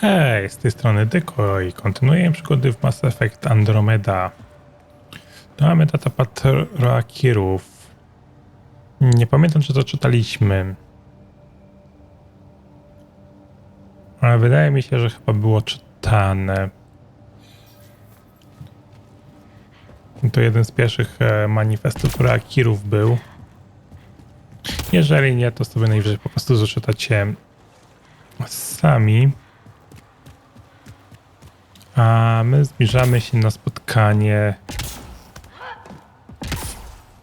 Hej, z tej strony Tego i kontynuuję przygody w Mass Effect Andromeda. Mamy data patroakirów. Nie pamiętam, czy to czytaliśmy. Ale wydaje mi się, że chyba było czytane. To jeden z pierwszych manifestów reakirów był. Jeżeli nie, to sobie najwyżej po prostu zaczytacie sami. A my zbliżamy się na spotkanie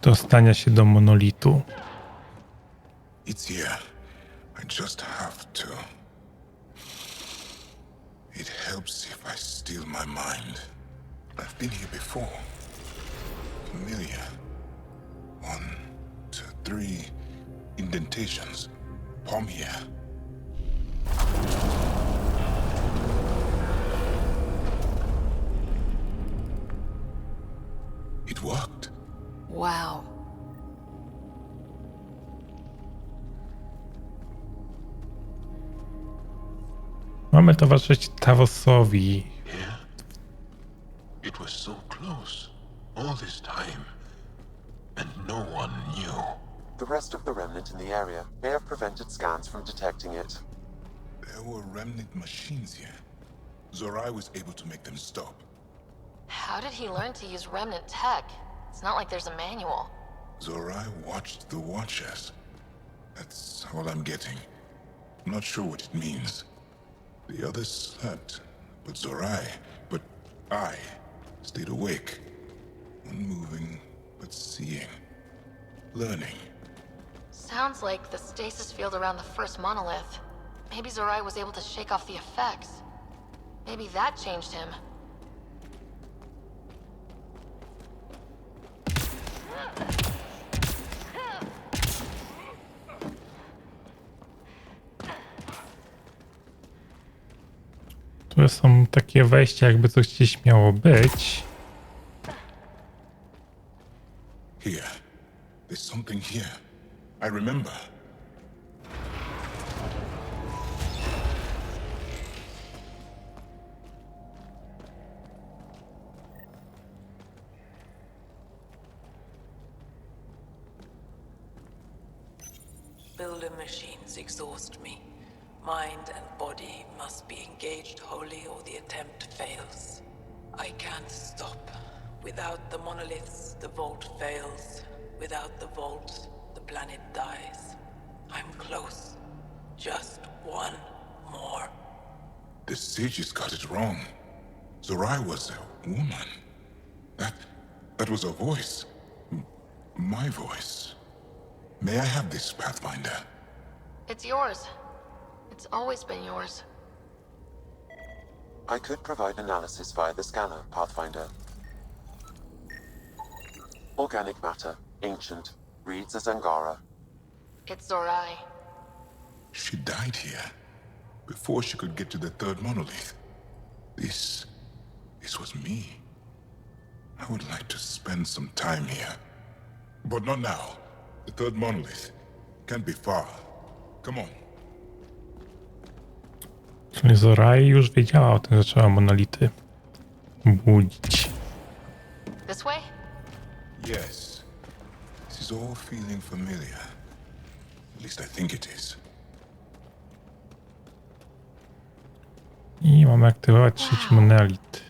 dostania się do monolitu. It's here. I just have to. It helps if I still my mind. I've been here before. Familiar. 1, 2, 3 indentations. Palm here. It worked. Wow. Mamy towarzyszyć Tarosowi. Yeah. It was so close. All this time. And no one knew. The rest of the remnant in the area may have prevented scans from detecting it. There were remnant machines here. Zorai was able to make them stop. How did he learn to use remnant tech? It's not like there's a manual. Zorai watched the Watchers. That's all I'm getting. I'm not sure what it means. The others slept, but I stayed awake. Unmoving, but seeing. Learning. Sounds like the stasis field around the first monolith. Maybe Zorai was able to shake off the effects. Maybe that changed him. Tu są takie wejścia, jakby coś gdzieś miało być. Here. There's something here. I remember. Builder machines exhaust me. Mind and body must be engaged wholly or the attempt fails. I can't stop. Without the monoliths, the vault fails. Without the vault, the planet dies. I'm close. Just one more. The sages got it wrong. Zorai was a woman. That was a voice. My voice. May I have this, Pathfinder? It's yours. It's always been yours. I could provide analysis via the scanner, Pathfinder. Organic matter, ancient, reads as Angara. It's Zorai. She died here. Before she could get to the third monolith. This was me. I would like to spend some time here. But not now. The third monolith can't be far. Come on. Czyli Zorai już wiedziała o tym, że trzeba monolity budzić. This way? Yes. This is all feeling familiar. At least I think it is. I mamy aktywować trzeci monolit.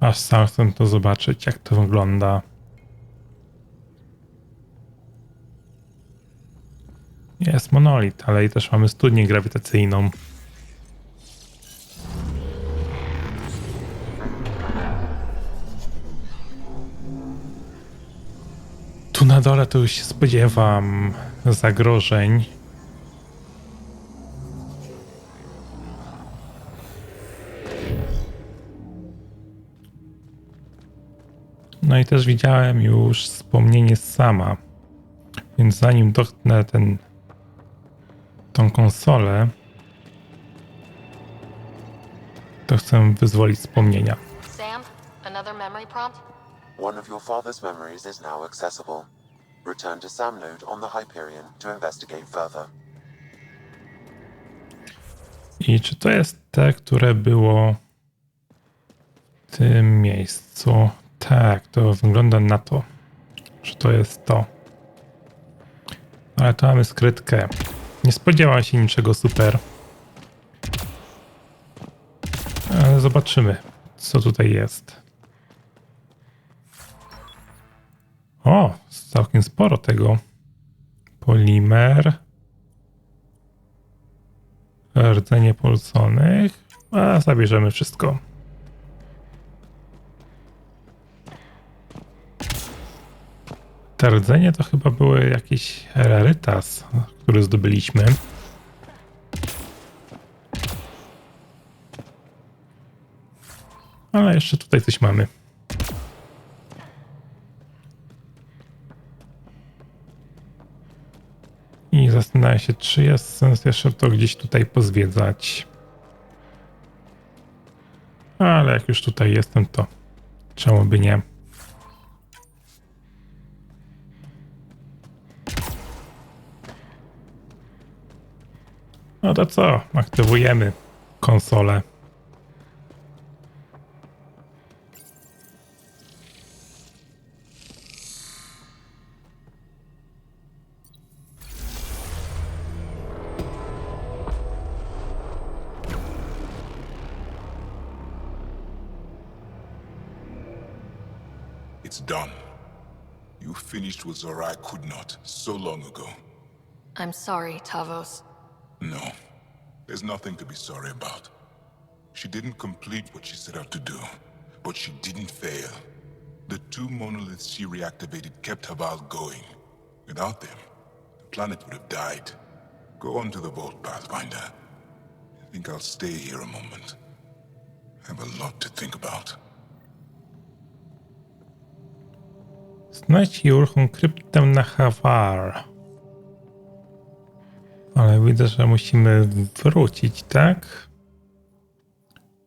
Aż sam chcę to zobaczyć, jak to wygląda. Jest monolit, ale i też mamy studnię grawitacyjną. Tu na dole to już się spodziewam zagrożeń. No i też widziałem już wspomnienie sama. Więc zanim dotknę tą konsolę, to chcę wyzwolić wspomnienia. Sam, another memory prompt? One of your father's memories is now accessible. Return to Sam node on the Hyperion to investigate further. I czy to jest te, które było w tym miejscu? Tak, to wygląda na to, że to jest to. Ale tu mamy skrytkę. Nie spodziewałem się niczego super. Ale zobaczymy, co tutaj jest. O, całkiem sporo tego. Polimer. Rdzenie pulsonych. A zabierzemy wszystko. Te rdzenie to chyba były jakiś rarytas, który zdobyliśmy. Ale jeszcze tutaj coś mamy. I zastanawiam się, czy jest sens jeszcze to gdzieś tutaj pozwiedzać. Ale jak już tutaj jestem, to czemu by nie? No to co? Aktywujemy konsolę. It's done. You finished what Zorai could not so long ago. I'm sorry, Tavos. No, there's nothing to be sorry about. She didn't complete what she set out to do, but she didn't fail. The two monoliths she reactivated kept Haval going. Without them, the planet would have died. Go on to the vault, Pathfinder. I think I'll stay here a moment. I have a lot to think about. Znajdź i uruchom kryptę na Havar. Ale widzę, że musimy wrócić, tak?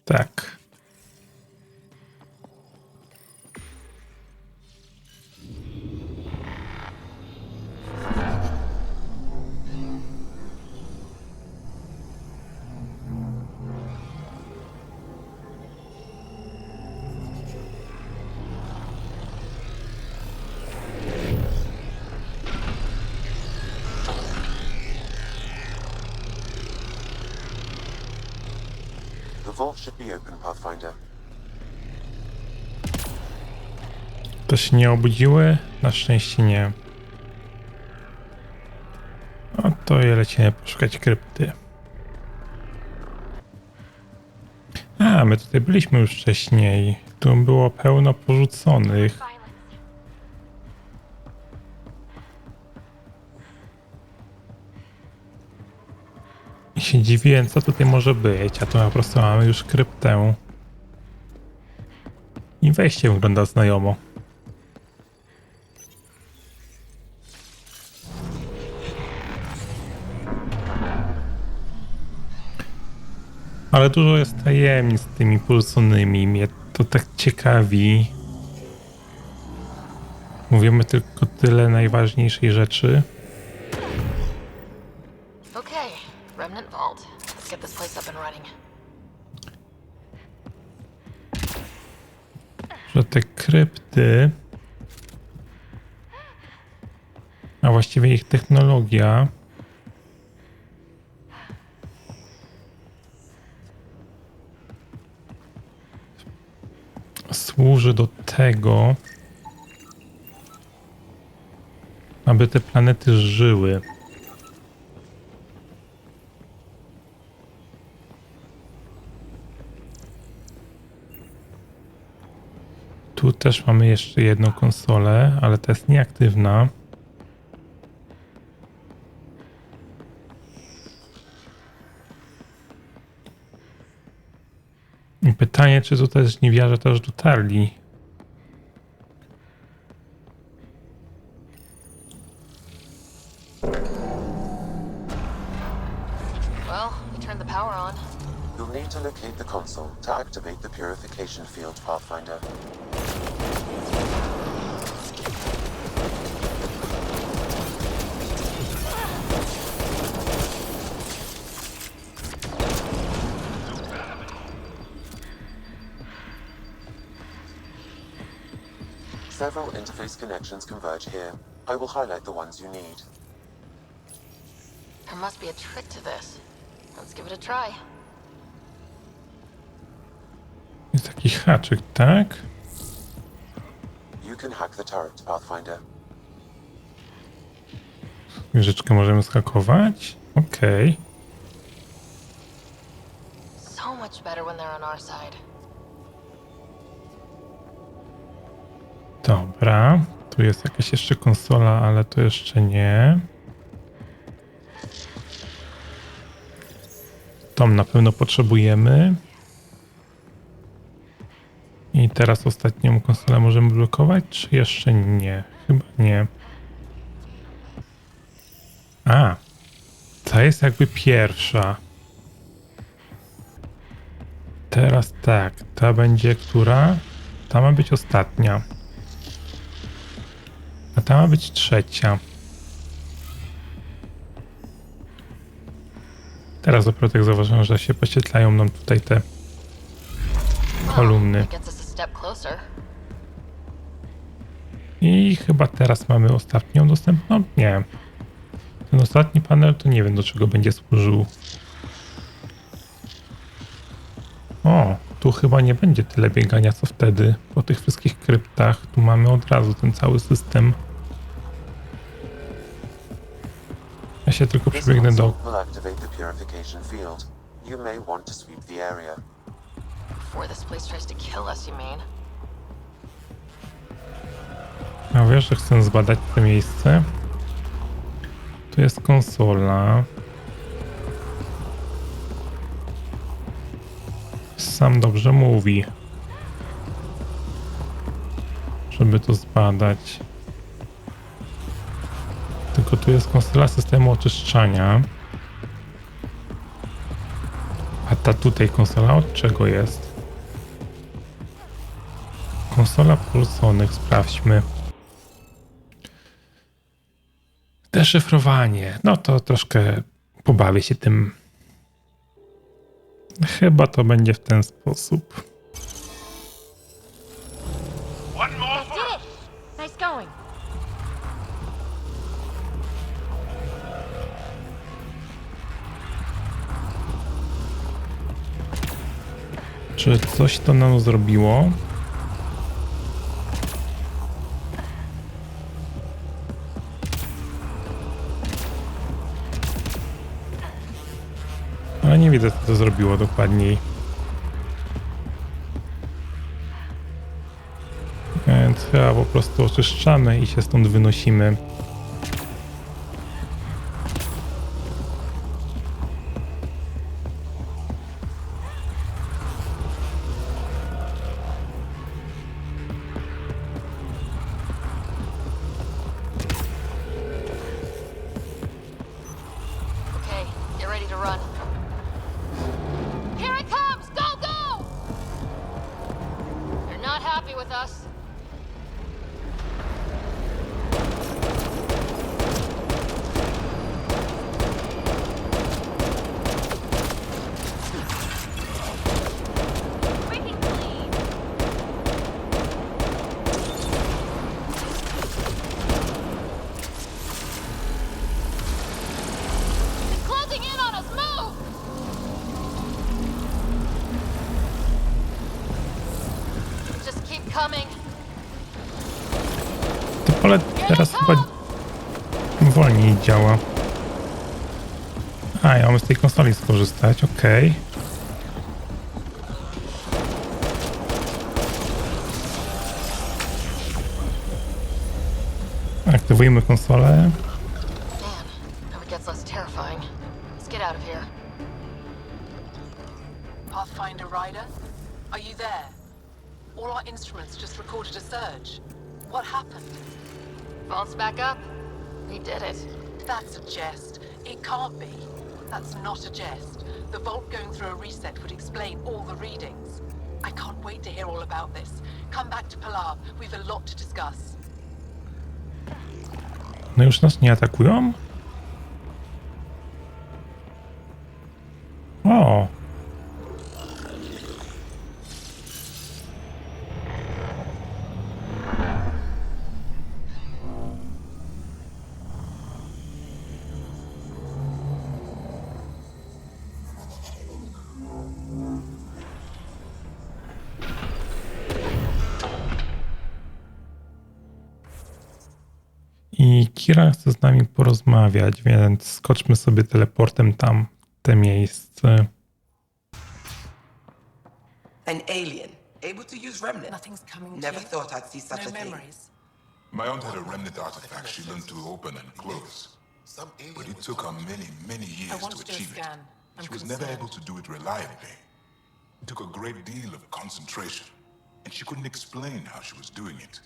Tak. The vault should be open, Pathfinder. To się nie obudziły? Na szczęście nie. No to je lecimy poszukać krypty. A, my tutaj byliśmy już wcześniej. Tu było pełno porzuconych. I się dziwiłem, co tutaj może być, a tu po prostu mamy już kryptę. I wejście wygląda znajomo. Ale dużo jest tajemnic z tymi pulsonymi. Mnie to tak ciekawi. Mówimy tylko tyle najważniejszej rzeczy. Okay, Remnant Vault. Let's get this place up and running. Że te krypty, a właściwie ich technologia, służy do tego, aby te planety żyły. Tu też mamy jeszcze jedną konsolę, ale ta jest nieaktywna. I pytanie, czy tutaj żniwiarze też dotarli. Well, we turned the power on. You'll need to locate the console to activate the purification field, Pathfinder. Several interface connections converge here. I will highlight the ones you need. There must be a trick to this. Let's give it a try. Jest taki haczyk, tak? You can hack the turret, Pathfinder. Wieżyczkę możemy skakować. Okej. So much better when they're on our side. Dobra. Tu jest jakaś jeszcze konsola, ale to jeszcze nie. Tom na pewno potrzebujemy. I teraz ostatnią konsolę możemy blokować, czy jeszcze nie? Chyba nie. A, ta jest jakby pierwsza. Teraz tak, ta będzie która? Ta ma być ostatnia. A ta ma być trzecia. Teraz dopiero tak zauważyłem, że się podświetlają nam tutaj te kolumny. Gets us a step closer. I chyba teraz mamy ostatnią dostępną? Nie. Ten ostatni panel to nie wiem, do czego będzie służył. O, tu chyba nie będzie tyle biegania co wtedy. Po tych wszystkich kryptach tu mamy od razu ten cały system. Ja się tylko This przebiegnę do... console will activate the purification field. You may want to sweep the area. Before this place tries to kill us, you mean? A wiesz, że chcę zbadać to miejsce. Tu jest konsola. Sam dobrze mówi, żeby to zbadać. Tylko tu jest konsola systemu oczyszczania. A ta tutaj konsola od czego jest? Konsola pulsonych, sprawdźmy. Deszyfrowanie. No to troszkę pobawię się tym. Chyba to będzie w ten sposób. Did it! Nice going. Czy coś to nam zrobiło? Ale nie widzę, co to zrobiło dokładniej. Więc chyba po prostu oczyszczamy i się stąd wynosimy. Okay, get ready to run. Here it comes! Go, go! You're not happy with us. Breaking clean. It's closing in on us! Move! Just keep coming. To pole teraz chyba wolniej działa. A, ja mamy z tej konsoli skorzystać, okej. Aktywujemy konsolę. Man, never gets less terrifying. Let's get out of here. Pathfinder Rider, are you there? All our instruments just recorded a surge. What happened? Vault's back up. We did it. That's a jest. It can't be. That's not a jest. The vault going through a reset would explain all the readings. I can't wait to hear all about this. Come back to Pilar. We've a lot to discuss. No już nas nie atakują? O! Kira chce z nami porozmawiać, więc skoczmy sobie teleportem tam, te miejsce. An alien, able to use remnant. Nothing's coming to Never you. thought I'd see such No a thing. memories. My aunt had a remnant artifact she learned to open and close. But it took her many, many I years want to to do a achieve it. scan. I'm She was never concerned. able to do it reliably. It took a great deal of concentration, and she couldn't explain how she was doing it.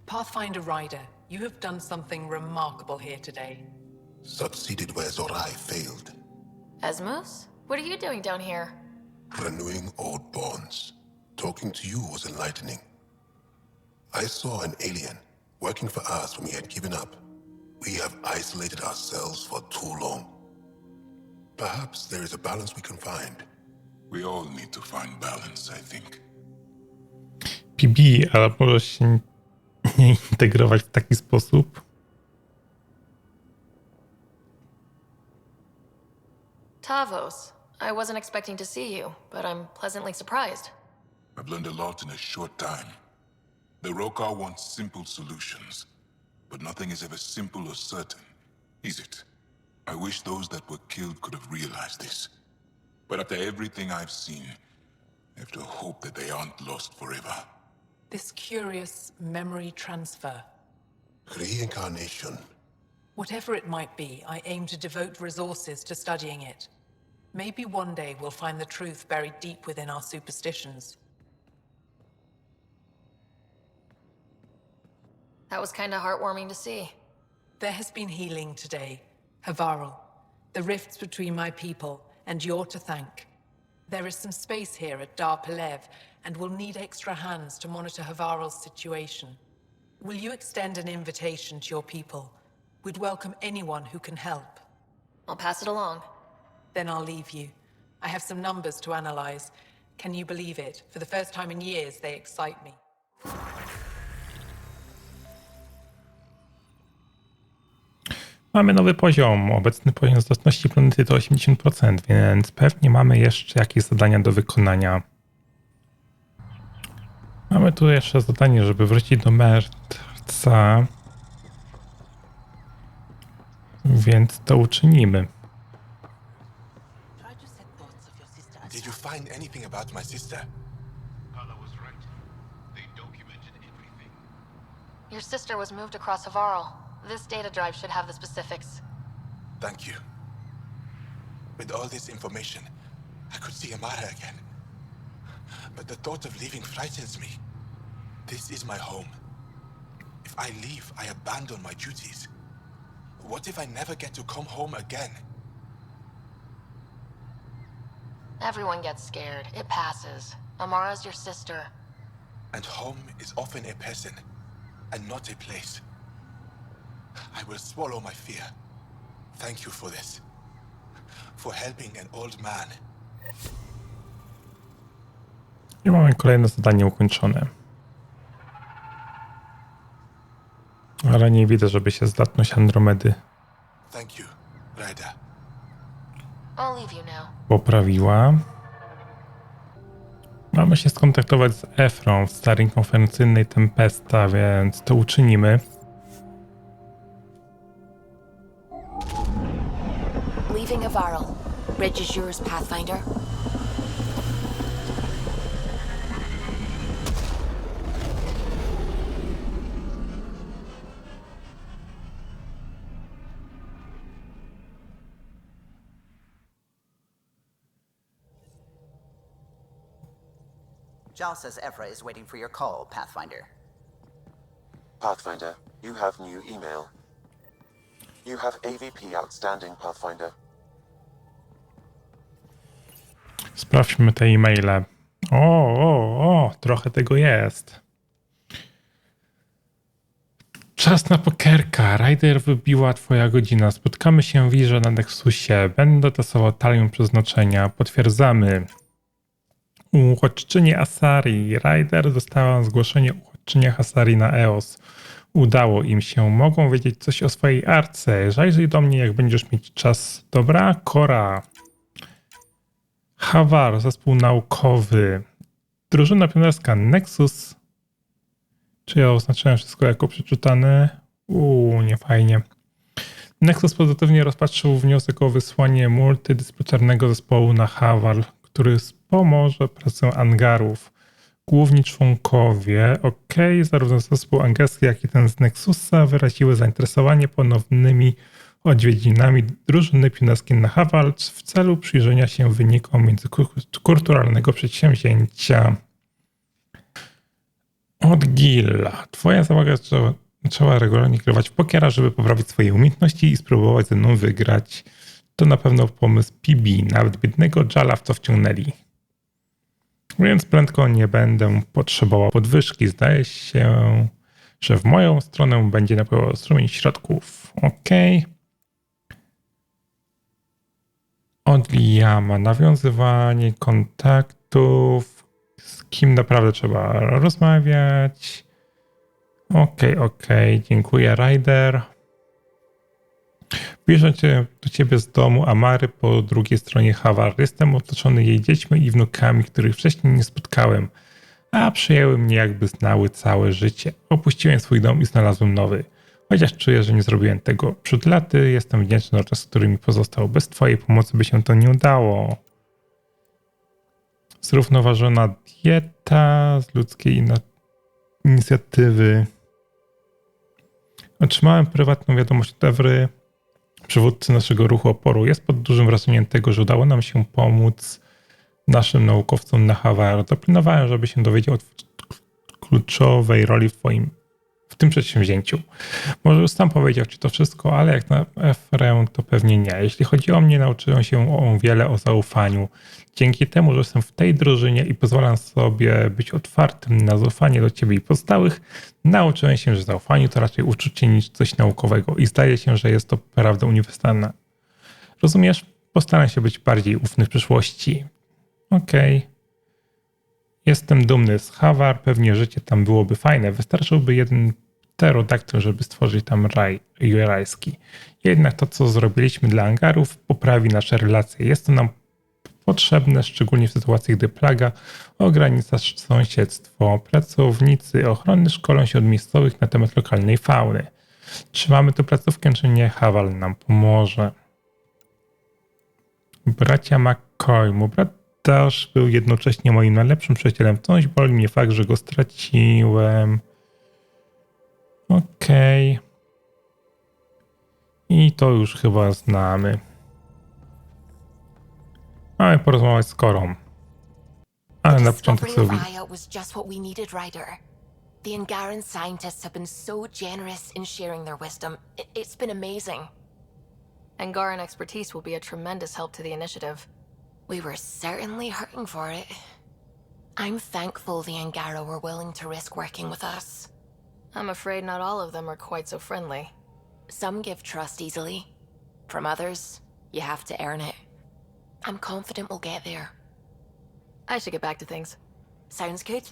Pathfinder Rider, you have done something remarkable here today. Succeeded where Zorai failed. Esmos? What are you doing down here? Renewing old bonds. Talking to you was enlightening. I saw an alien working for us when we had given up. We have isolated ourselves for too long. Perhaps there is a balance we can find. We all need to find balance, I think. PB, ale możesz się nie integrować w taki sposób. Tavos. I wasn't expecting to see you, but I'm pleasantly surprised. I've learned a lot in a short time. The Rokar wants simple solutions, but nothing is ever simple or certain, is it? I wish those that were killed could have realized this. But after everything I've seen, I have to hope that they aren't lost forever. This curious memory transfer. Reincarnation. Whatever it might be, I aim to devote resources to studying it. Maybe one day we'll find the truth buried deep within our superstitions. That was kinda heartwarming to see. There has been healing today. Havarl, the rifts between my people, and you're to thank. There is some space here at Dar Pelev, and we'll need extra hands to monitor Havarl's situation. Will you extend an invitation to your people? We'd welcome anyone who can help. I'll pass it along. Then I'll leave you. I have some numbers to analyze. Can you believe it? For the first time in years, they excite me. Mamy nowy poziom. Obecny poziom zdatności planety to 80%, więc pewnie mamy jeszcze jakieś zadania do wykonania. Mamy tu jeszcze zadanie, żeby wrócić do Merca. Więc to uczynimy. Did you find anything about my sister? Carla was right. They documented everything. Your sister was moved across Havarl. This data drive should have the specifics. Thank you. With all this information, I could see Amara again. But the thought of leaving frightens me. This is my home. If I leave, I abandon my duties. What if I never get to come home again? Everyone gets scared. It passes. Amara's your sister. And home is often a person, and not a place. I will swallow my fear. Thank you for this. For helping an old man. I mamy kolejne zadanie ukończone. Ale nie widzę, żeby się zdatność Andromedy Thank you, Ryder. I'll leave you now. poprawiła. Mamy się skontaktować z Efrą w starej konferencyjnej Tempesta, więc to uczynimy. Leaving Havarl. Bridge is yours, Pathfinder. Jal says Ephra is waiting for your call, Pathfinder. Pathfinder, you have new email. You have AVP outstanding, Pathfinder. Sprawdźmy te e-maile. O, trochę tego jest. Czas na pokerka. Ryder wybiła twoja godzina. Spotkamy się w wirze na Nexusie. Będę testował talię przeznaczenia. Potwierdzamy. Uchodźczynie Asari. Ryder dostała zgłoszenie o uchodźczyniach Asari na EOS. Udało im się. Mogą wiedzieć coś o swojej arce. Zajrzyj do mnie, jak będziesz mieć czas. Dobra? Kora. Havar, zespół naukowy. Drużyna pionerska Nexus Czy ja oznaczyłem wszystko jako przeczytane? Nie fajnie. Nexus pozytywnie rozpatrzył wniosek o wysłanie multidyscyplinarnego zespołu na Hawar, który wspomoże pracę angarów. Główni członkowie, zarówno zespół angielski, jak i ten z Nexusa wyraziły zainteresowanie ponownymi odwiedzinami drużyny pionierskiej na Hawar w celu przyjrzenia się wynikom międzykulturalnego przedsięwzięcia. Od G.SKILL. Twoja załoga zaczęła regularnie grywać w pokera, żeby poprawić swoje umiejętności i spróbować ze mną wygrać. To na pewno pomysł PB. Nawet biednego Jala w to wciągnęli. Więc prędko nie będę potrzebował podwyżki. Zdaje się, że w moją stronę będzie napływał strumień środków. Od Liama. Nawiązywanie kontaktów. Z kim naprawdę trzeba rozmawiać. Dziękuję, Ryder. Wjeżdżam do ciebie z domu Amary po drugiej stronie Hawar. Jestem otoczony jej dziećmi i wnukami, których wcześniej nie spotkałem, a przyjęły mnie jakby znały całe życie. Opuściłem swój dom i znalazłem nowy. Chociaż czuję, że nie zrobiłem tego przed laty, jestem wdzięczny za czas, który mi pozostał. Bez twojej pomocy by się to nie udało. Zrównoważona dieta z ludzkiej inicjatywy. Otrzymałem prywatną wiadomość od Evry, przywódcy naszego ruchu oporu. Jest pod dużym wrażeniem tego, że udało nam się pomóc naszym naukowcom na Hawar. Dopilnowałem, żeby się dowiedział o kluczowej roli w tym przedsięwzięciu. Może już sam powiedział ci to wszystko, ale jak na Efrę to pewnie nie. Jeśli chodzi o mnie, nauczyłem się wiele o zaufaniu. Dzięki temu, że jestem w tej drużynie i pozwalam sobie być otwartym na zaufanie do ciebie i pozostałych, nauczyłem się, że zaufanie to raczej uczucie niż coś naukowego i zdaje się, że jest to prawda uniwersalna. Rozumiesz? Postaram się być bardziej ufny w przyszłości. Jestem dumny z Hawar, pewnie życie tam byłoby fajne. Wystarczyłby jeden pterodaktyl, żeby stworzyć tam raj jurajski. Jednak to, co zrobiliśmy dla angarów, poprawi nasze relacje. Jest to nam potrzebne, szczególnie w sytuacji, gdy plaga ogranicza sąsiedztwo. Pracownicy ochrony szkolą się od miejscowych na temat lokalnej fauny. Czy mamy tu placówkę, czy nie? Hawar nam pomoże. Bracia McCoy. Mój brat też był jednocześnie moim najlepszym przyjacielem. Wciąż boli mnie fakt, że go straciłem. I to już chyba znamy. Mamy porozmawiać z Korą. Ale na początek sobie... The Angaran scientists have been so generous in sharing their wisdom. It's been amazing. Angaran expertise will be a tremendous help to the initiative. We were certainly hurting for it. I'm thankful the Angara were willing to risk working with us. I'm afraid not all of them are quite so friendly. Some give trust easily. From others, you have to earn it. I'm confident we'll get there. I should get back to things. Sounds good.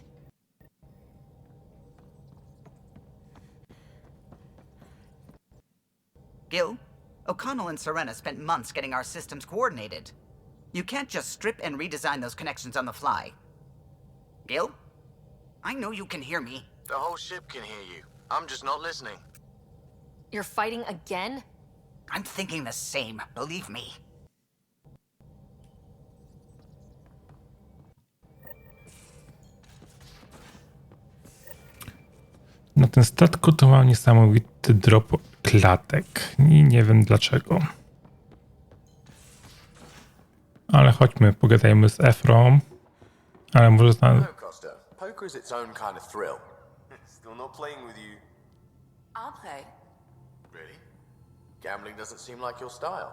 Gil, O'Connell and Serena spent months getting our systems coordinated. You can't just strip and redesign those connections on the fly. Gil? I know you can hear me. The whole ship can hear you. I'm just not listening. You're fighting again? I'm thinking the same, believe me. Na tym statku to mam niesamowity drop klatek. I nie wiem dlaczego. Ale chodźmy, pogadajmy z Efrą. Ale może No, Costa. Poker is its own kind of thrill. Still not playing with you. I'll play. Really? Gambling doesn't seem like your style.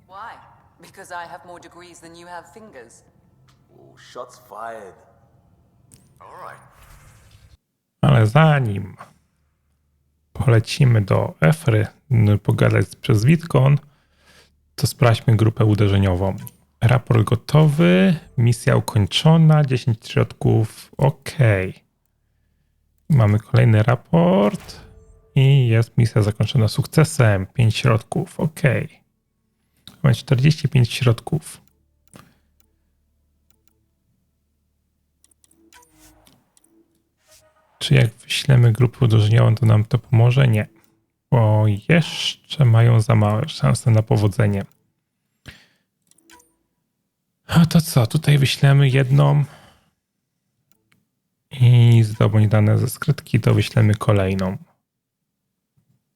Why? Because I have more degrees than you have fingers. Ooh, shots fired. All right. Ale zanim polecimy do Efry pogadać przez Witkon, to sprawdźmy grupę uderzeniową. Raport gotowy, misja ukończona, 10 środków, Mamy kolejny raport i jest misja zakończona sukcesem, 5 środków, Mamy 45 środków. Czy jak wyślemy grupę uderzeniową, to nam to pomoże? Nie. Bo jeszcze mają za małe szanse na powodzenie. A to co? Tutaj wyślemy jedną i zdobądź dane ze skrytki, to wyślemy kolejną.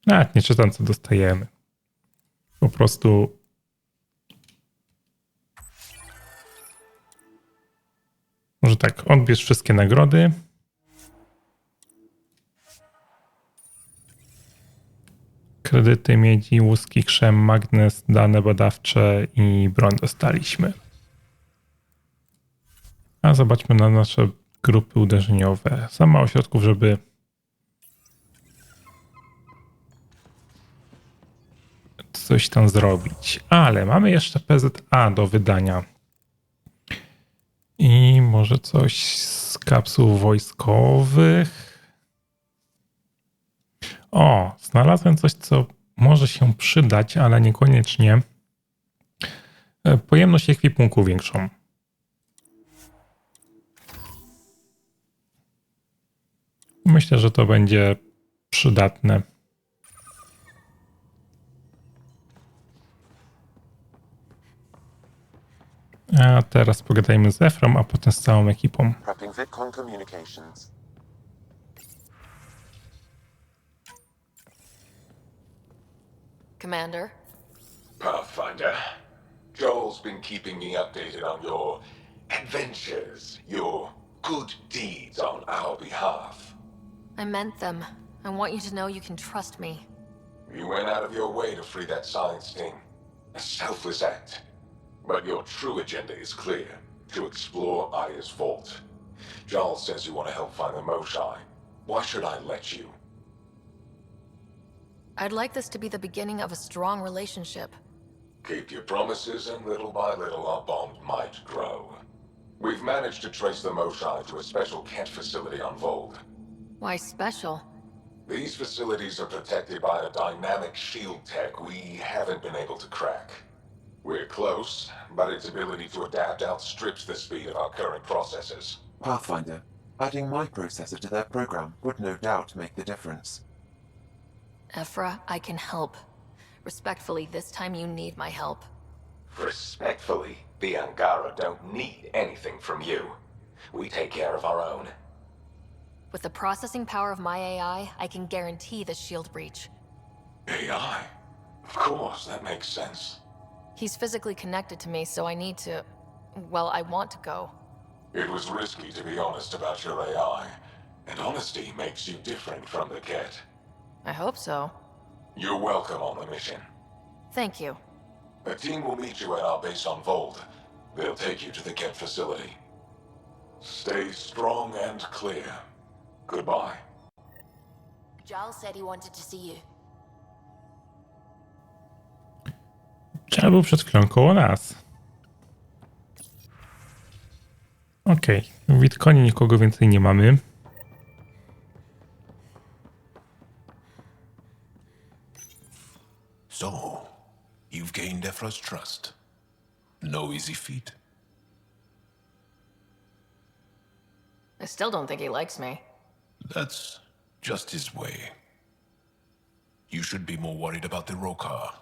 Nawet nie czytam, co dostajemy. Po prostu może tak, odbierz wszystkie nagrody. Kredyty, miedzi, łuski, krzem, magnes, dane badawcze i broń dostaliśmy. A zobaczmy na nasze grupy uderzeniowe. Za mało środków, żeby coś tam zrobić. Ale mamy jeszcze PZA do wydania. I może coś z kapsuł wojskowych. O, znalazłem coś, co może się przydać, ale niekoniecznie. Pojemność ekwipunku większą. Myślę, że to będzie przydatne. A teraz pogadajmy z Efrą, a potem z całą ekipą. Prepping VidCon communications. Commander? Pathfinder, Joel's been keeping me updated on your adventures, your good deeds on our behalf. I meant them. I want you to know you can trust me. You went out of your way to free that science team. A selfless act. But your true agenda is clear. To explore Aya's vault. Joel says you want to help find the Moshai. Why should I let you? I'd like this to be the beginning of a strong relationship. Keep your promises, and little by little our bond might grow. We've managed to trace the Moshai to a special Kent facility on Vold. Why special? These facilities are protected by a dynamic shield tech we haven't been able to crack. We're close, but its ability to adapt outstrips the speed of our current processors. Pathfinder, adding my processor to their program would no doubt make the difference. Ephra, I can help. Respectfully, this time you need my help. Respectfully, the Angara don't need anything from you. We take care of our own. With the processing power of my AI, I can guarantee the shield breach. AI? Of course, that makes sense. He's physically connected to me, so I need to... well, I want to go. It was risky to be honest about your AI, and honesty makes you different from the Ket. I hope so. You're welcome on the mission. Thank you. A team will meet you at our base on Vold. They'll take you to the Ket facility. Stay strong and clear. Goodbye. Giles said he wanted to see you. Giles był przed chwilą koło nas. Okej, w Witconie nikogo więcej nie mamy. So, you've gained Ephra's trust. No easy feat. I still don't think he likes me. That's just his way. You should be more worried about the Rokar.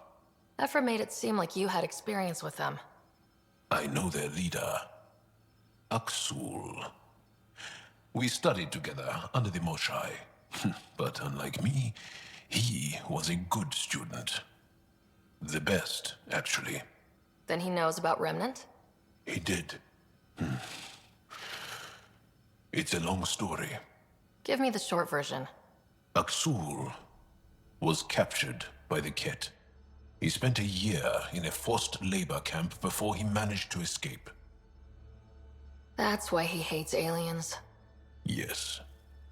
Ephra made it seem like you had experience with them. I know their leader, Aksul. We studied together under the Moshai. But unlike me, he was a good student. The best, actually. Then he knows about Remnant? He did. It's a long story. Give me the short version. Aksul was captured by the Ket. He spent a year in a forced labor camp before he managed to escape. That's why he hates aliens. Yes,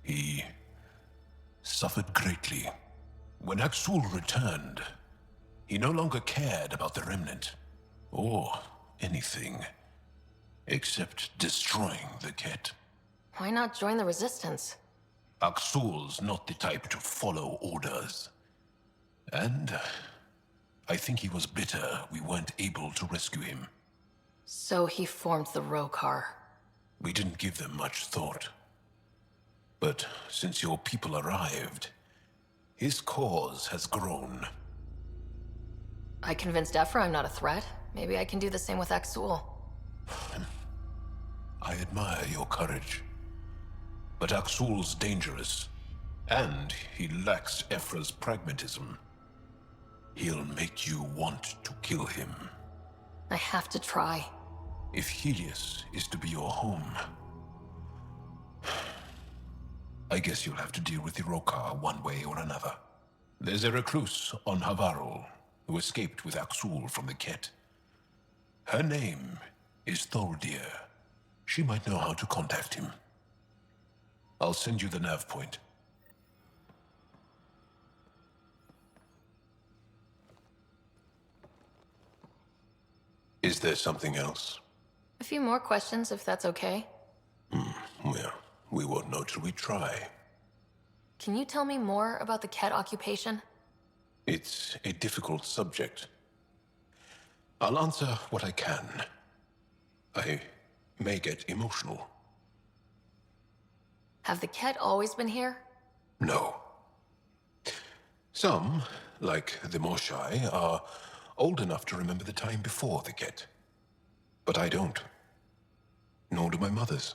he suffered greatly. When Aksul returned, he no longer cared about the Remnant, or anything, except destroying the Ket. Why not join the Resistance? Aksul's not the type to follow orders. And I think he was bitter we weren't able to rescue him. So he formed the Rokar. We didn't give them much thought. But since your people arrived, his cause has grown. I convinced Ephra I'm not a threat. Maybe I can do the same with Axul. I admire your courage. But Axul's dangerous, and he lacks Ephra's pragmatism. He'll make you want to kill him. I have to try. If Helios is to be your home, I guess you'll have to deal with Iroka one way or another. There's a recluse on Havarul who escaped with Axul from the Ket. Her name is Thordir. She might know how to contact him. I'll send you the nav point. Is there something else? A few more questions, if that's okay. Well, we won't know till we try. Can you tell me more about the Ket occupation? It's a difficult subject. I'll answer what I can. I may get emotional. Have the Ket always been here? No. Some, like the Moshai, are old enough to remember the time before the Ket. But I don't. Nor do my mothers.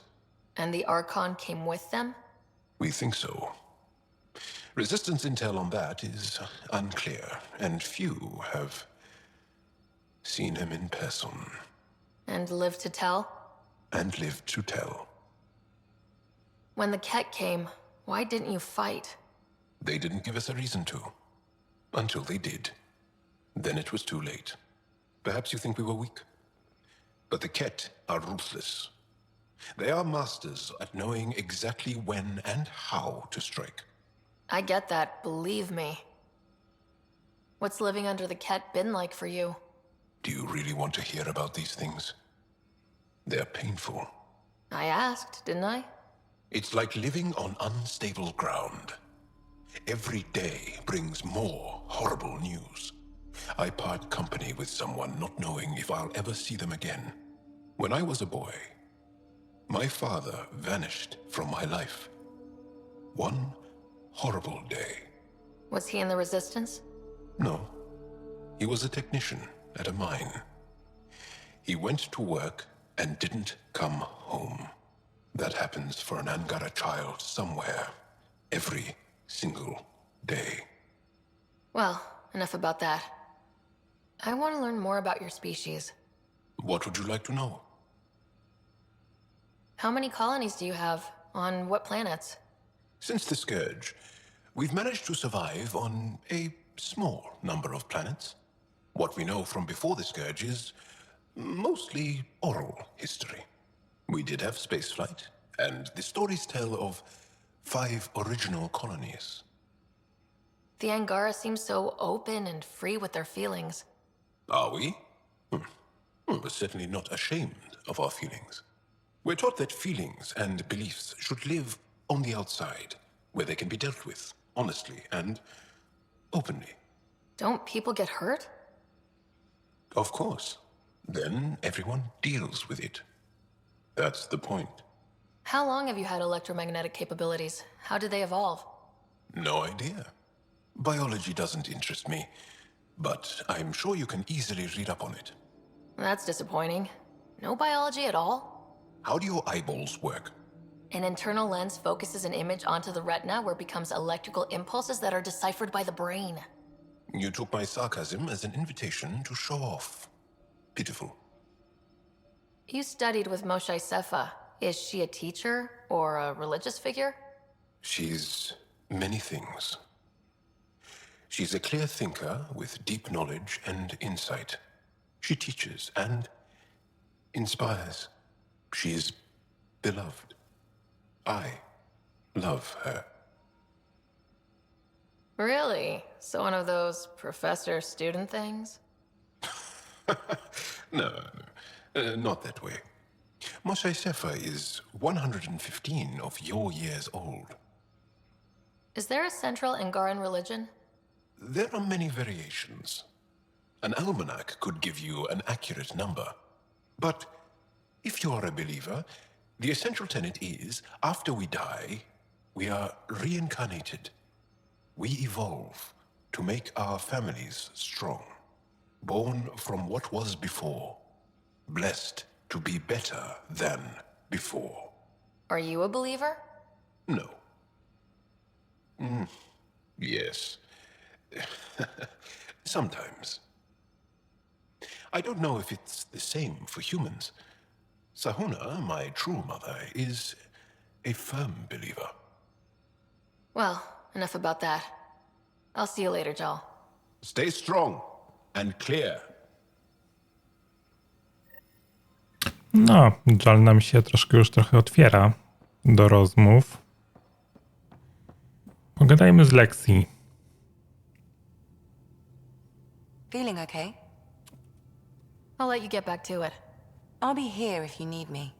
And the Archon came with them? We think so. Resistance intel on that is unclear, and few have seen him in person. And lived to tell? And lived to tell. When the Ket came, why didn't you fight? They didn't give us a reason to. Until they did. Then it was too late. Perhaps you think we were weak. But the Ket are ruthless. They are masters at knowing exactly when and how to strike. I get that, believe me. What's living under the Ket been like for you? Do you really want to hear about these things? They're painful. I asked, didn't I? It's like living on unstable ground. Every day brings more horrible news. I part company with someone not knowing if I'll ever see them again. When I was a boy, my father vanished from my life. One horrible day. Was he in the Resistance? No. He was a technician at a mine. He went to work and didn't come home. That happens for an Angara child somewhere, every single day. Well, enough about that. I want to learn more about your species. What would you like to know? How many colonies do you have? On what planets? Since the Scourge, we've managed to survive on a small number of planets. What we know from before the Scourge is mostly oral history. We did have spaceflight, and the stories tell of 5 original colonies. The Angara seem so open and free with their feelings. Are we? We're certainly not ashamed of our feelings. We're taught that feelings and beliefs should live on the outside, where they can be dealt with, honestly and openly. Don't people get hurt? Of course. Then everyone deals with it. That's the point. How long have you had electromagnetic capabilities? How did they evolve? No idea. Biology doesn't interest me, but I'm sure you can easily read up on it. That's disappointing. No biology at all? How do your eyeballs work? An internal lens focuses an image onto the retina where it becomes electrical impulses that are deciphered by the brain. You took my sarcasm as an invitation to show off. Pitiful. You studied with Moshe Sefa. Is she a teacher or a religious figure? She's many things. She's a clear thinker with deep knowledge and insight. She teaches and inspires. She's beloved. I love her. Really? So one of those professor-student things? No, not that way. Moshe Sefa is 115 of your years old. Is there a central Angaran religion? There are many variations. An almanac could give you an accurate number. But if you're a believer, the essential tenet is, after we die, We are reincarnated. We evolve to make our families strong. Born from what was before. Blessed to be better than before. Are you a believer? No. Yes. Sometimes. I don't know if it's the same for humans. Sahuna, my true mother, is a firm believer. Well, enough about that. I'll see you later, Jal. Stay strong and clear. No, Jal nam się trochę otwiera do rozmów. Pogadajmy z Lexi. Feeling okay? I'll let you get back to it. I'll be here if you need me.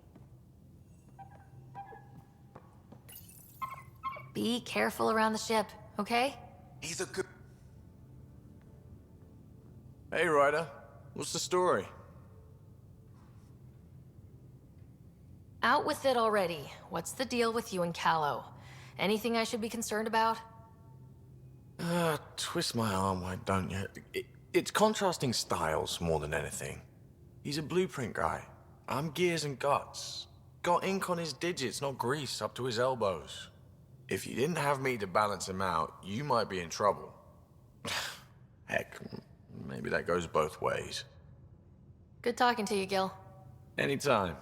Be careful around the ship, okay? He's a good... Hey, Ryder. What's the story? Out with it already. What's the deal with you and Callow? Anything I should be concerned about? Twist my arm, why don't you? It's contrasting styles more than anything. He's a blueprint guy. I'm gears and guts. Got ink on his digits, not grease up to his elbows. If you didn't have me to balance him out, you might be in trouble. Heck, maybe that goes both ways. Good talking to you, Gil. Anytime.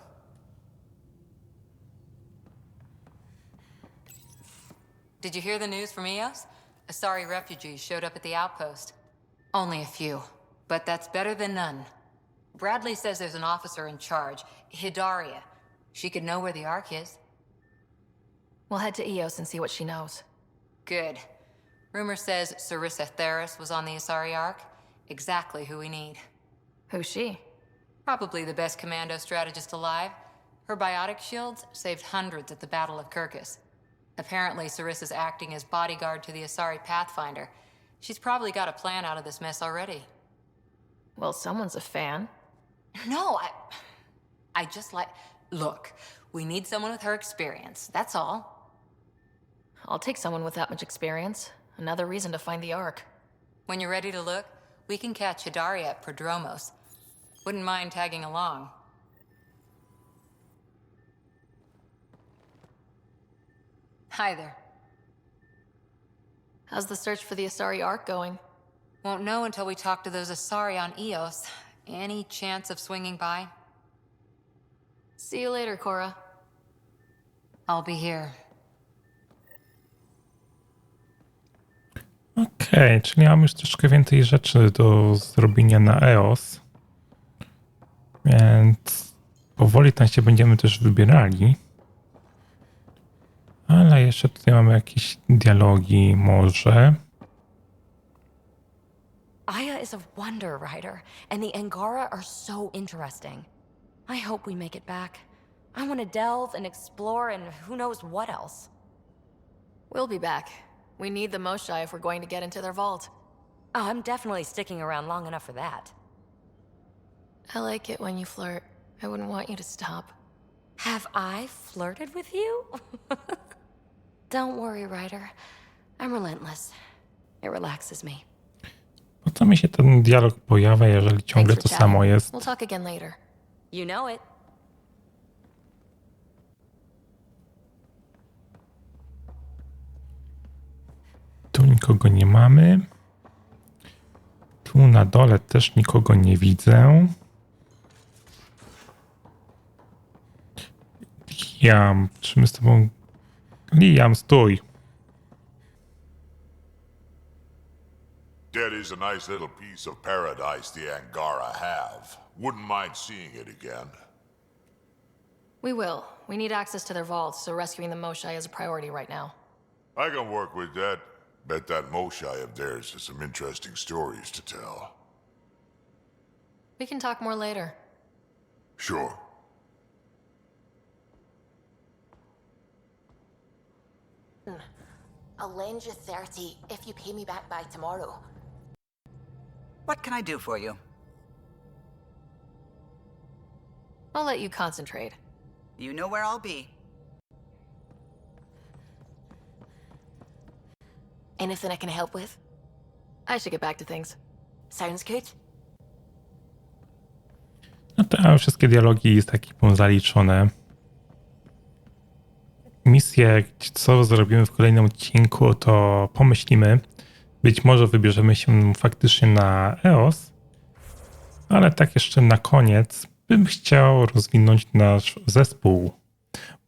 Did you hear the news from Eos? Asari refugees showed up at the outpost. Only a few, but that's better than none. Bradley says there's an officer in charge, Hidaria. She could know where the Ark is. We'll head to Eos and see what she knows. Good. Rumor says Sarissa Theris was on the Asari Ark. Exactly who we need. Who's she? Probably the best commando strategist alive. Her biotic shields saved hundreds at the Battle of Kirkus. Apparently, Sarissa's acting as bodyguard to the Asari Pathfinder. She's probably got a plan out of this mess already. Well, someone's a fan. No, I just like... Look, we need someone with her experience, that's all. I'll take someone with that much experience. Another reason to find the Ark. When you're ready to look, we can catch Hidaria at Prodromos. Wouldn't mind tagging along. Hi there. How's the search for the Asari Ark going? Won't know until we talk to those Asari on Eos. Any chance of swinging by? See you later, Cora. I'll be here. Okej, czyli mamy już troszkę więcej rzeczy do zrobienia na EOS. Więc powoli tam się będziemy też wybierali. Ale jeszcze tutaj mamy jakieś dialogi może. Aya is a wonder, Ryder, and the Angara are so interesting. I hope we make it back. I want to delve and explore and who knows what else. We'll be back. We need the Moshae if we're going to get into their vault. Oh, I'm definitely sticking around long enough for that. I like it when you flirt. I wouldn't want you to stop. Have I flirted with you? Don't worry, Ryder. I'm relentless. It relaxes me. Po co mi się ten dialog pojawia, jeżeli ciągle to samo jest? We'll talk again later. You know it. Tu nikogo nie mamy. Tu na dole też nikogo nie widzę. Liam, czy my z tobą... Liam, stój! That is a nice little piece of paradise the Angara have. Wouldn't mind seeing it again. We will. We need access to their vaults, so rescuing the Moshae is a priority right now. I can work with that. Bet that Moshae of theirs has some interesting stories to tell. We can talk more later. Sure. I'll lend you 30 if you pay me back by tomorrow. What can I do for you? I'll let you concentrate. You know where I'll be. Anything I can help with? I should get back to things. Sounds good? No to wszystkie dialogi jest ekipą zaliczone. Misję, co zrobimy w kolejnym odcinku, to pomyślimy. Być może wybierzemy się faktycznie na EOS, ale tak jeszcze na koniec bym chciał rozwinąć nasz zespół,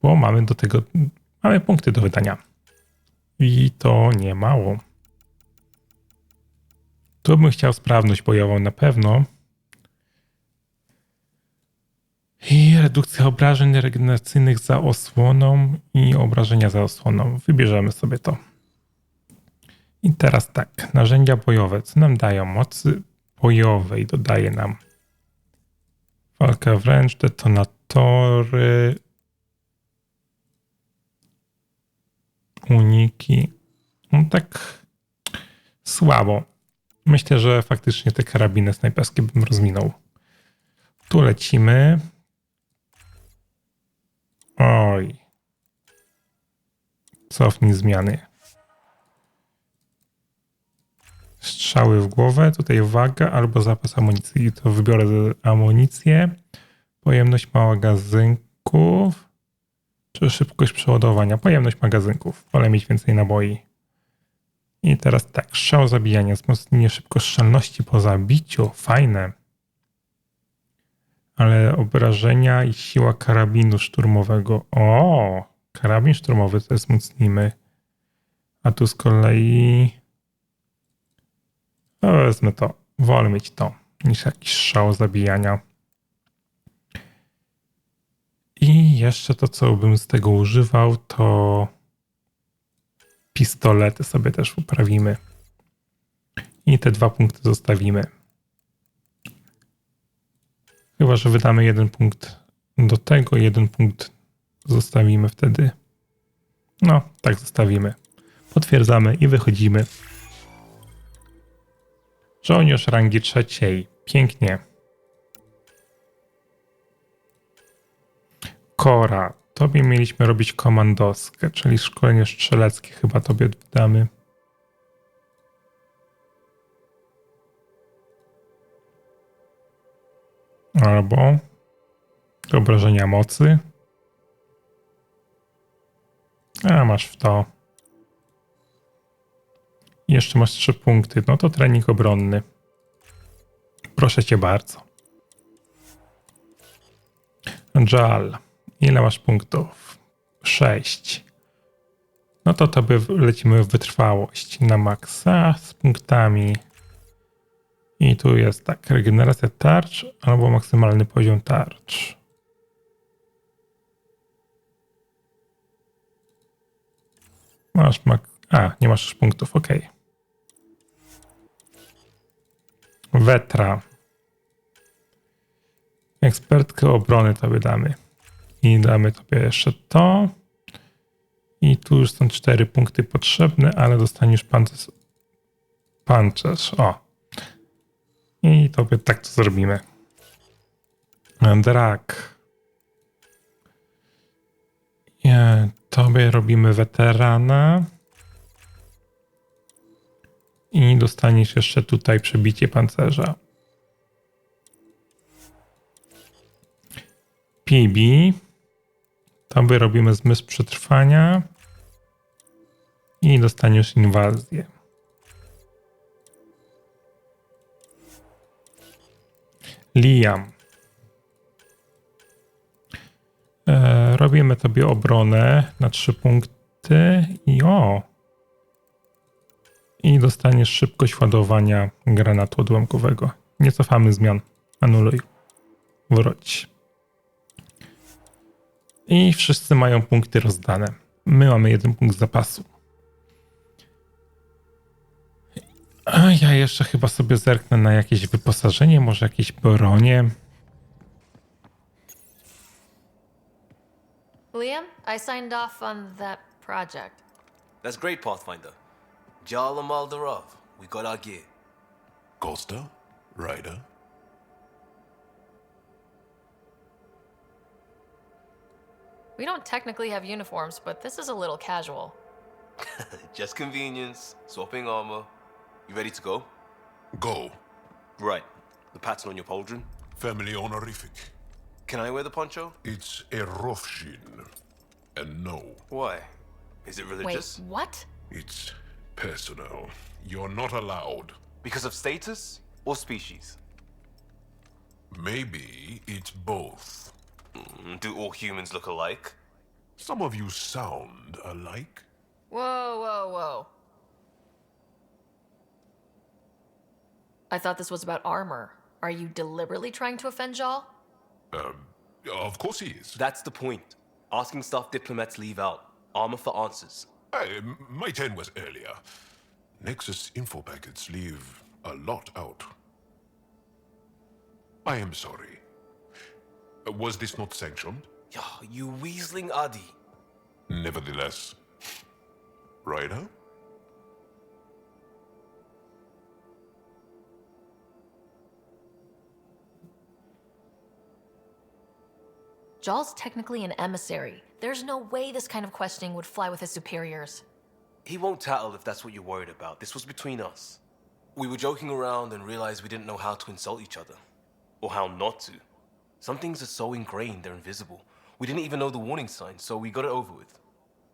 bo mamy punkty do wydania. I to nie mało. Tu bym chciał sprawność bojową na pewno. I redukcja obrażeń regeneracyjnych za osłoną i obrażenia za osłoną. Wybierzemy sobie to. I teraz tak, narzędzia bojowe. Co nam dają? Mocy bojowej dodaje nam walka wręcz, detonatory, uniki. No tak słabo. Myślę, że faktycznie te karabiny snajperskie bym rozwinął. Tu lecimy. Oj. Cofnij zmiany. Strzały w głowę. Tutaj waga albo zapas amunicji. To wybiorę amunicję. Pojemność magazynków. Czy szybkość przeładowania. Pojemność magazynków. Wolę mieć więcej naboi. I teraz tak. Strzał zabijania. Wzmocnienie szybkostrzelności po zabiciu. Fajne. Ale obrażenia i siła karabinu szturmowego. O! Karabin szturmowy to wzmocnimy. A tu z kolei... No, wezmę to. Wolę mieć to niż jakiś strzał zabijania. I jeszcze to, co bym z tego używał, to pistolety sobie też uprawimy. I te 2 punkty zostawimy. Chyba że wydamy 1 punkt do tego, 1 punkt zostawimy wtedy. No, tak zostawimy. Potwierdzamy i wychodzimy. Żołnierz rangi 3. Pięknie. Kora. Tobie mieliśmy robić komandoskę, czyli szkolenie strzeleckie. Chyba tobie damy. Albo obrażenia mocy. A masz w to. I jeszcze masz 3 punkty. No to trening obronny. Proszę cię bardzo. Żal. Ile masz punktów? 6. No to tobie lecimy w wytrwałość na maksa z punktami. I tu jest tak, regeneracja tarcz albo maksymalny poziom tarcz. Masz nie masz już punktów, ok. Wetra. Ekspertkę obrony tobie damy. I damy tobie jeszcze to. I tu już są 4 punkty potrzebne, ale dostaniesz pancerz. O. I tobie tak to zrobimy. Drak. Tobie robimy weterana. I dostaniesz jeszcze tutaj przebicie pancerza. PB. Tobie robimy zmysł przetrwania. I dostaniesz inwazję. Liam. Robimy tobie obronę na 3 punkty i dostaniesz szybkość ładowania granatu odłamkowego. Nie cofamy zmian. Anuluj. Wróć. I wszyscy mają punkty rozdane. My mamy 1 punkt zapasu. A ja jeszcze chyba sobie zerknę na jakieś wyposażenie, może jakieś bronie. Liam, I signed off on that project. That's great, Pathfinder. Jarl Maldarov, we got our gear. Costa? Ryder? We don't technically have uniforms, but this is a little casual. Just convenience, swapping armor. You ready to go? Go. Right. The pattern on your pauldron? Family honorific. Can I wear the poncho? It's a Rofshin. And no. Why? Is it religious? Wait, what? It's personal. You're not allowed. Because of status or species? Maybe it's both. Do all humans look alike? Some of you sound alike. Whoa, whoa, whoa. I thought this was about armor. Are you deliberately trying to offend Jal? Of course he is. That's the point. Asking stuff diplomats leave out. Armor for answers. My turn was earlier. Nexus info packets leave a lot out. I am sorry. Was this not sanctioned? You weaseling Adi. Nevertheless. Ryder? Jal's technically an emissary. There's no way this kind of questioning would fly with his superiors. He won't tattle if that's what you're worried about. This was between us. We were joking around and realized we didn't know how to insult each other. Or how not to. Some things are so ingrained they're invisible. We didn't even know the warning signs, so we got it over with.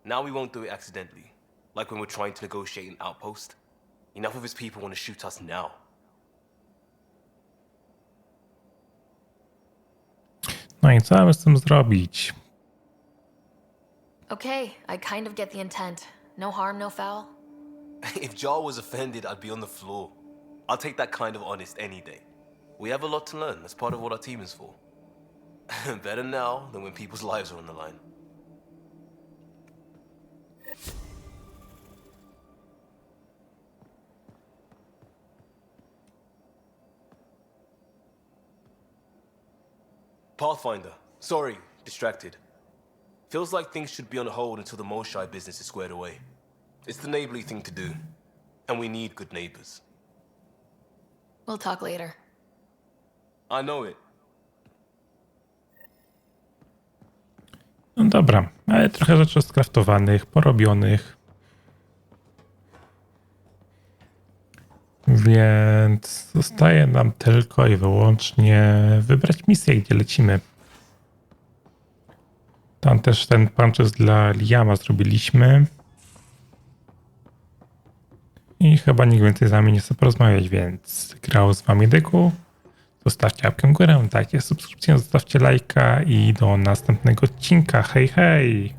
Now we won't do it accidentally. Like when we're trying to negotiate an outpost. Enough of his people want to shoot us now. No i co mamy z tym zrobić? Okay, I kind of get the intent. No harm, no foul. If Jar was offended, I'd be on the floor. I'll take that kind of honest any day. We have a lot to learn. That's part of what our team is for. Better now than when people's lives are on the line. Pathfinder. Sorry, distracted. Feels like things should be on hold until the Moshai business is squared away. It's the neighborly thing to do. And we need good neighbors. We'll talk later. I know it. No dobra, ale trochę rzeczy skraftowanych, porobionych. Więc zostaje nam tylko i wyłącznie wybrać misję, gdzie lecimy. Tam też ten punches dla Liama zrobiliśmy. I chyba nikt więcej z nami nie chce porozmawiać, więc grał z wami Tego. Zostawcie łapkę w górę, dajcie subskrypcję, zostawcie lajka i do następnego odcinka. Hej, hej!